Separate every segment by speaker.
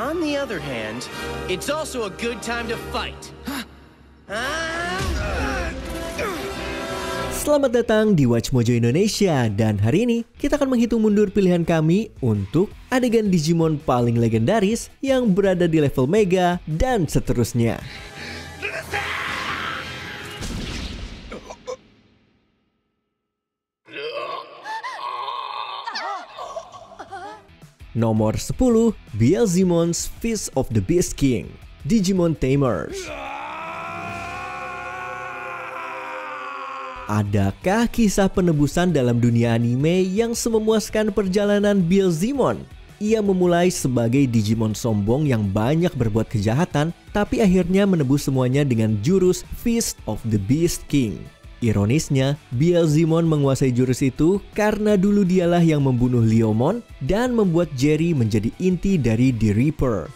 Speaker 1: On the other hand, it's also a good time to fight.
Speaker 2: Selamat datang di Watch Mojo Indonesia, dan hari ini kita akan menghitung mundur pilihan kami untuk adegan Digimon paling legendaris yang berada di level Mega dan seterusnya. Nomor 10, Beelzemon's Fist of the Beast King, Digimon Tamers. Adakah kisah penebusan dalam dunia anime yang sememuaskan perjalanan Beelzemon? Ia memulai sebagai Digimon sombong yang banyak berbuat kejahatan, tapi akhirnya menebus semuanya dengan jurus Fist of the Beast King. Ironisnya, Beelzemon menguasai jurus itu karena dulu dialah yang membunuh Leomon dan membuat Jerry menjadi inti dari The Reaper.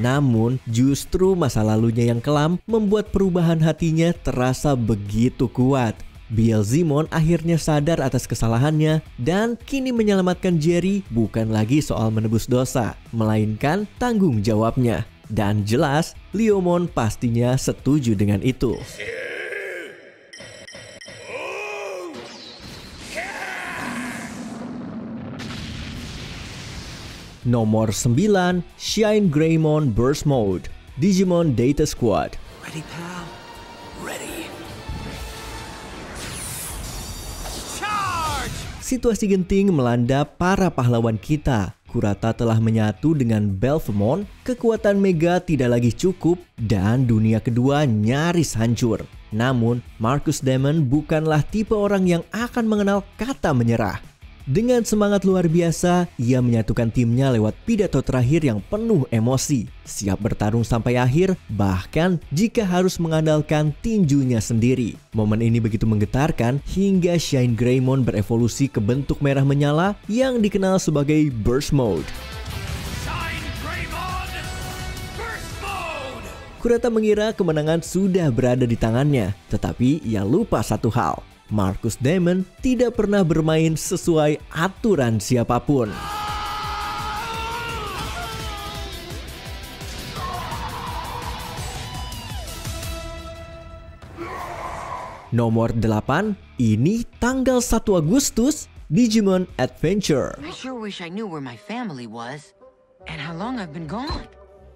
Speaker 2: Namun, justru masa lalunya yang kelam membuat perubahan hatinya terasa begitu kuat. Beelzemon akhirnya sadar atas kesalahannya dan kini menyelamatkan Jerry bukan lagi soal menebus dosa, melainkan tanggung jawabnya. Dan jelas, Leomon pastinya setuju dengan itu. Nomor 9, Shine Greymon Burst Mode, Digimon Data Squad.
Speaker 1: Ready, pal? Ready. Charge!
Speaker 2: Situasi genting melanda para pahlawan kita. Kurata telah menyatu dengan Belphemon, kekuatan Mega tidak lagi cukup, dan dunia kedua nyaris hancur. Namun, Marcus Damon bukanlah tipe orang yang akan mengenal kata menyerah. Dengan semangat luar biasa, ia menyatukan timnya lewat pidato terakhir yang penuh emosi. Siap bertarung sampai akhir, bahkan jika harus mengandalkan tinjunya sendiri. Momen ini begitu menggetarkan hingga Shine Greymon berevolusi ke bentuk merah menyala yang dikenal sebagai Burst Mode. Kurata mengira kemenangan sudah berada di tangannya, tetapi ia lupa satu hal. Marcus Damon tidak pernah bermain sesuai aturan siapapun. Nomor 8, ini tanggal 1 Agustus, Digimon Adventure.
Speaker 3: I sure wish I knew where my family was and how long I've been gone.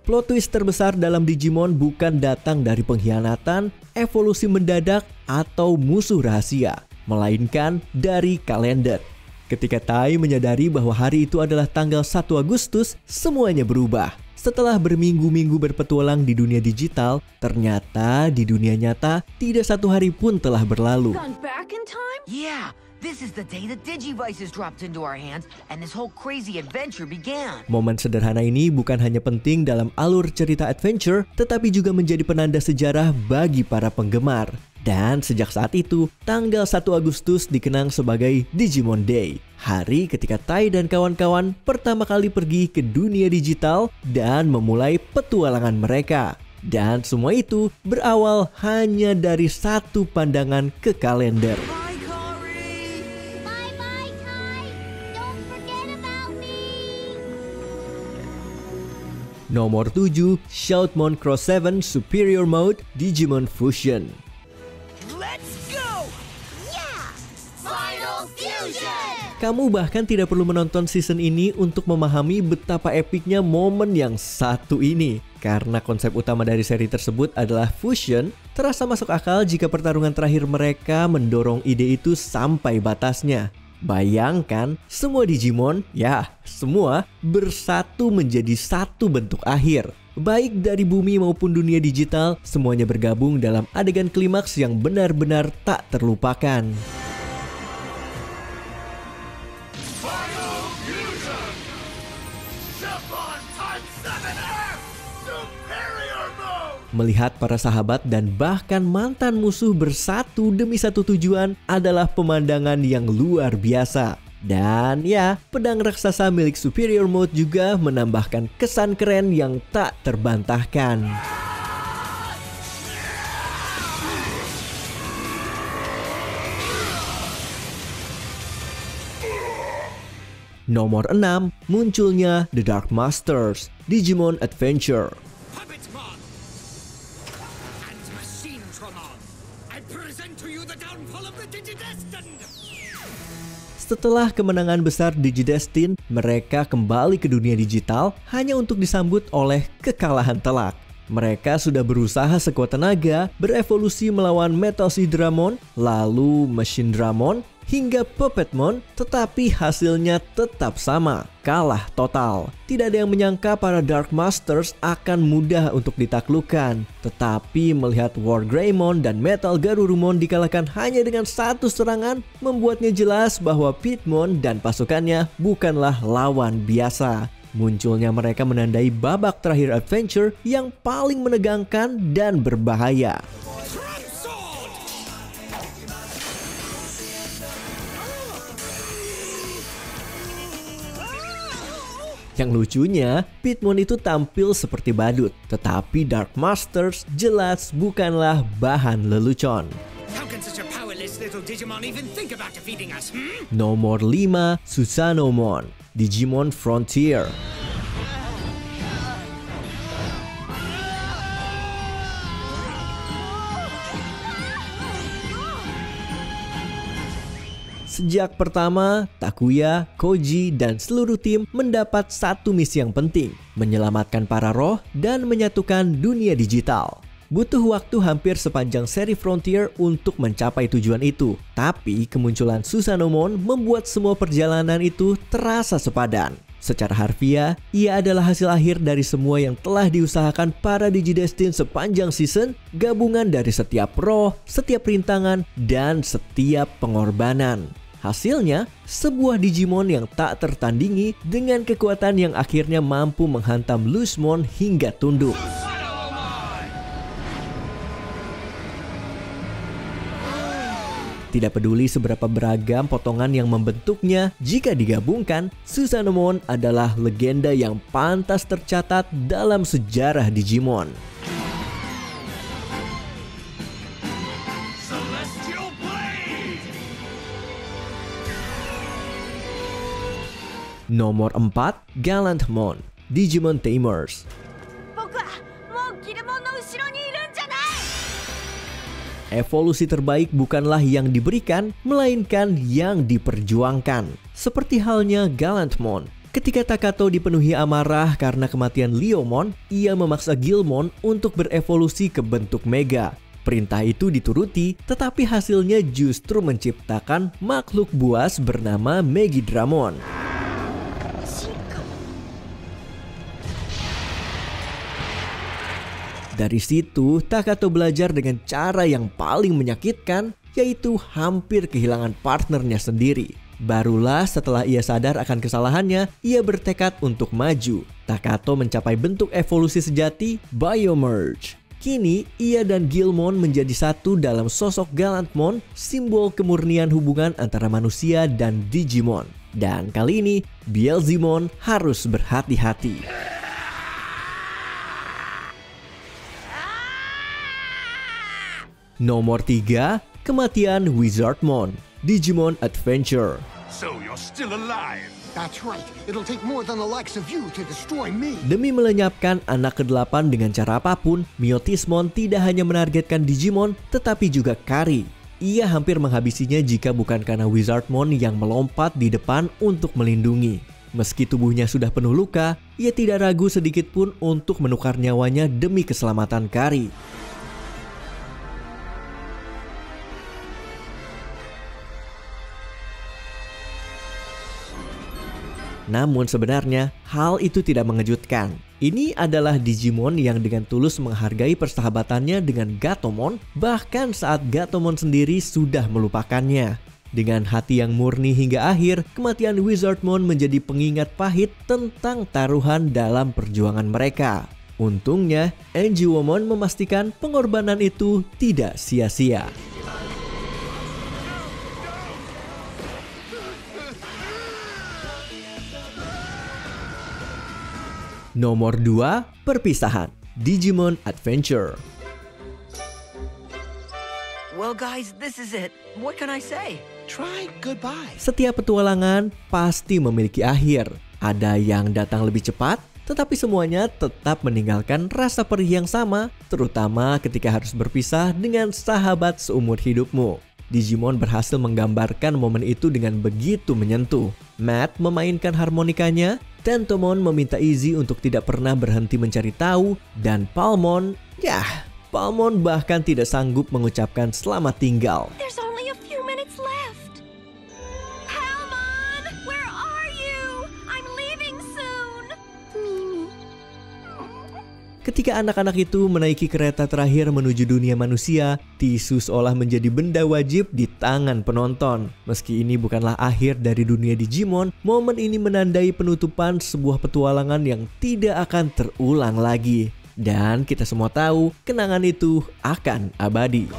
Speaker 2: Plot twist terbesar dalam Digimon bukan datang dari pengkhianatan, evolusi mendadak, atau musuh rahasia, melainkan dari kalender. Ketika Tai menyadari bahwa hari itu adalah tanggal 1 Agustus, semuanya berubah. Setelah berminggu-minggu berpetualang di dunia digital, ternyata di dunia nyata tidak satu hari pun telah berlalu.
Speaker 3: Gone back in time? Yeah. This is the day that Digivices dropped into our hands and this whole crazy adventure began.
Speaker 2: Momen sederhana ini bukan hanya penting dalam alur cerita adventure, tetapi juga menjadi penanda sejarah bagi para penggemar. Dan sejak saat itu, tanggal 1 Agustus dikenang sebagai Digimon Day. Hari ketika Tai dan kawan-kawan pertama kali pergi ke dunia digital dan memulai petualangan mereka. Dan semua itu berawal hanya dari satu pandangan ke kalender. Nomor 7, Shoutmon Cross 7 Superior Mode Digimon Fusion.
Speaker 1: Let's go! Yeah! Final Fusion!
Speaker 2: Kamu bahkan tidak perlu menonton season ini untuk memahami betapa epiknya momen yang satu ini. Karena konsep utama dari seri tersebut adalah fusion, terasa masuk akal jika pertarungan terakhir mereka mendorong ide itu sampai batasnya. Bayangkan semua Digimon, ya semua, bersatu menjadi satu bentuk akhir. Baik dari bumi maupun dunia digital, semuanya bergabung dalam adegan klimaks yang benar-benar tak terlupakan. Melihat para sahabat dan bahkan mantan musuh bersatu demi satu tujuan adalah pemandangan yang luar biasa. Dan ya, pedang raksasa milik Superior Mode juga menambahkan kesan keren yang tak terbantahkan. Nomor 6, munculnya The Dark Masters, Digimon Adventure.
Speaker 4: Puppetmon and Machinetramon, I present to you the downfall of the Digidestined!
Speaker 2: Setelah kemenangan besar Digidestined, mereka kembali ke dunia digital hanya untuk disambut oleh kekalahan telak. Mereka sudah berusaha sekuat tenaga berevolusi melawan Metal Seedramon, lalu Machinedramon, hingga Puppetmon, tetapi hasilnya tetap sama, kalah total. Tidak ada yang menyangka para Dark Masters akan mudah untuk ditaklukkan. Tetapi melihat Wargreymon dan Metal Garurumon dikalahkan hanya dengan satu serangan, membuatnya jelas bahwa Pitmon dan pasukannya bukanlah lawan biasa. Munculnya mereka menandai babak terakhir adventure yang paling menegangkan dan berbahaya. Yang lucunya, Pitmon itu tampil seperti badut, tetapi Dark Masters jelas bukanlah bahan lelucon.
Speaker 4: How can such a powerless little Digimon even think about defeating us,
Speaker 2: Nomor 5, Susanomon, Digimon Frontier. Sejak pertama, Takuya, Koji, dan seluruh tim mendapat satu misi yang penting, menyelamatkan para roh dan menyatukan dunia digital. Butuh waktu hampir sepanjang seri Frontier untuk mencapai tujuan itu, tapi kemunculan Susanomon membuat semua perjalanan itu terasa sepadan. Secara harfiah, ia adalah hasil akhir dari semua yang telah diusahakan para Digidestined sepanjang season, gabungan dari setiap roh, setiap rintangan, dan setiap pengorbanan. Hasilnya, sebuah Digimon yang tak tertandingi dengan kekuatan yang akhirnya mampu menghantam Luzmon hingga tunduk. Tidak peduli seberapa beragam potongan yang membentuknya, jika digabungkan, Susanomon adalah legenda yang pantas tercatat dalam sejarah Digimon. Nomor 4, Gallantmon, Digimon Tamers. Evolusi terbaik bukanlah yang diberikan, melainkan yang diperjuangkan. Seperti halnya Gallantmon. Ketika Takato dipenuhi amarah karena kematian Leomon, ia memaksa Guilmon untuk berevolusi ke bentuk Mega. Perintah itu dituruti, tetapi hasilnya justru menciptakan makhluk buas bernama Megidramon. Dari situ, Takato belajar dengan cara yang paling menyakitkan, yaitu hampir kehilangan partnernya sendiri. Barulah setelah ia sadar akan kesalahannya, ia bertekad untuk maju. Takato mencapai bentuk evolusi sejati, Biomerge. Kini, ia dan Guilmon menjadi satu dalam sosok Gallantmon, simbol kemurnian hubungan antara manusia dan Digimon. Dan kali ini, Beelzemon harus berhati-hati. Nomor 3, kematian Wizardmon, Digimon Adventure.
Speaker 4: So you're still alive.
Speaker 5: That's right. It'll take more than the likes of you to destroy me.
Speaker 2: Demi melenyapkan anak ke-8 dengan cara apapun, Myotismon tidak hanya menargetkan Digimon, tetapi juga Kari. Ia hampir menghabisinya jika bukan karena Wizardmon yang melompat di depan untuk melindungi. Meski tubuhnya sudah penuh luka, ia tidak ragu sedikit pun untuk menukar nyawanya demi keselamatan Kari. Namun sebenarnya hal itu tidak mengejutkan. Ini adalah Digimon yang dengan tulus menghargai persahabatannya dengan Gatomon, bahkan saat Gatomon sendiri sudah melupakannya. Dengan hati yang murni hingga akhir, kematian Wizardmon menjadi pengingat pahit tentang taruhan dalam perjuangan mereka. Untungnya, Anjiwomon memastikan pengorbanan itu tidak sia-sia. Nomor 2, perpisahan, Digimon Adventure.
Speaker 3: Well, guys, this is it. What can I say?
Speaker 1: Try goodbye.
Speaker 2: Setiap petualangan pasti memiliki akhir. Ada yang datang lebih cepat, tetapi semuanya tetap meninggalkan rasa perih yang sama, terutama ketika harus berpisah dengan sahabat seumur hidupmu. Digimon berhasil menggambarkan momen itu dengan begitu menyentuh. Matt memainkan harmonikanya, Tentomon meminta Izzy untuk tidak pernah berhenti mencari tahu, dan Palmon bahkan tidak sanggup mengucapkan selamat tinggal.
Speaker 6: There's only a few minutes left. Palmon, where are you? I'm leaving soon. Mimi.
Speaker 2: Ketika anak-anak itu menaiki kereta terakhir menuju dunia manusia, tisu seolah menjadi benda wajib di tangan penonton. Meski ini bukanlah akhir dari dunia Digimon, momen ini menandai penutupan sebuah petualangan yang tidak akan terulang lagi. Dan kita semua tahu, kenangan itu akan abadi.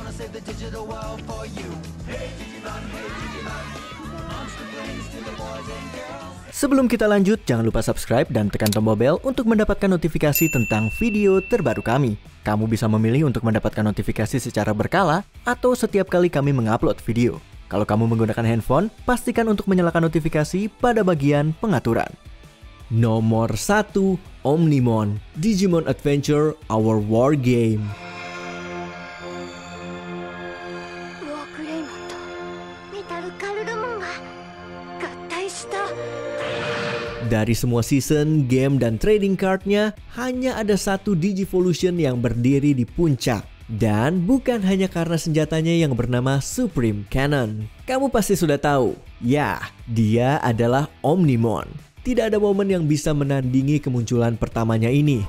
Speaker 2: Sebelum kita lanjut, jangan lupa subscribe dan tekan tombol bel untuk mendapatkan notifikasi tentang video terbaru kami. Kamu bisa memilih untuk mendapatkan notifikasi secara berkala atau setiap kali kami mengupload video. Kalau kamu menggunakan handphone, pastikan untuk menyalakan notifikasi pada bagian pengaturan. Nomor 1, Omnimon, Digimon Adventure Our War Game. Dari semua season, game, dan trading cardnya, hanya ada satu Digivolution yang berdiri di puncak. Dan bukan hanya karena senjatanya yang bernama Supreme Cannon. Kamu pasti sudah tahu, ya, dia adalah Omnimon. Tidak ada momen yang bisa menandingi kemunculan pertamanya ini.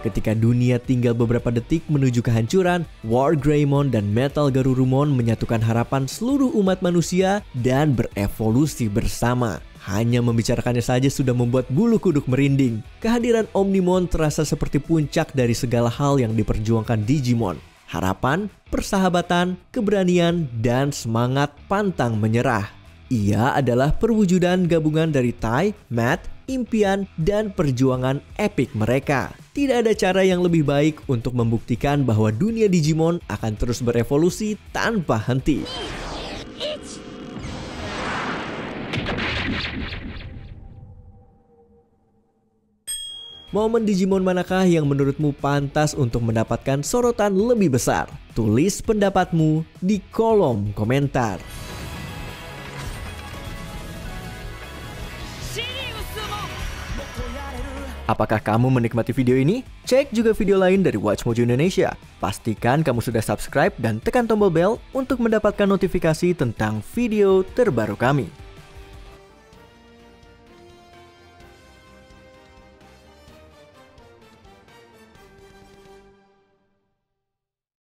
Speaker 2: Ketika dunia tinggal beberapa detik menuju kehancuran, War Greymon dan Metal Garurumon menyatukan harapan seluruh umat manusia dan berevolusi bersama. Hanya membicarakannya saja sudah membuat bulu kuduk merinding. Kehadiran Omnimon terasa seperti puncak dari segala hal yang diperjuangkan Digimon. Harapan, persahabatan, keberanian, dan semangat pantang menyerah. Ia adalah perwujudan gabungan dari Tai, Matt, impian, dan perjuangan epik mereka. Tidak ada cara yang lebih baik untuk membuktikan bahwa dunia Digimon akan terus berevolusi tanpa henti. Momen Digimon manakah yang menurutmu pantas untuk mendapatkan sorotan lebih besar? Tulis pendapatmu di kolom komentar. Apakah kamu menikmati video ini? Cek juga video lain dari Watch Mojo Indonesia. Pastikan kamu sudah subscribe dan tekan tombol bel untuk mendapatkan notifikasi tentang video terbaru kami.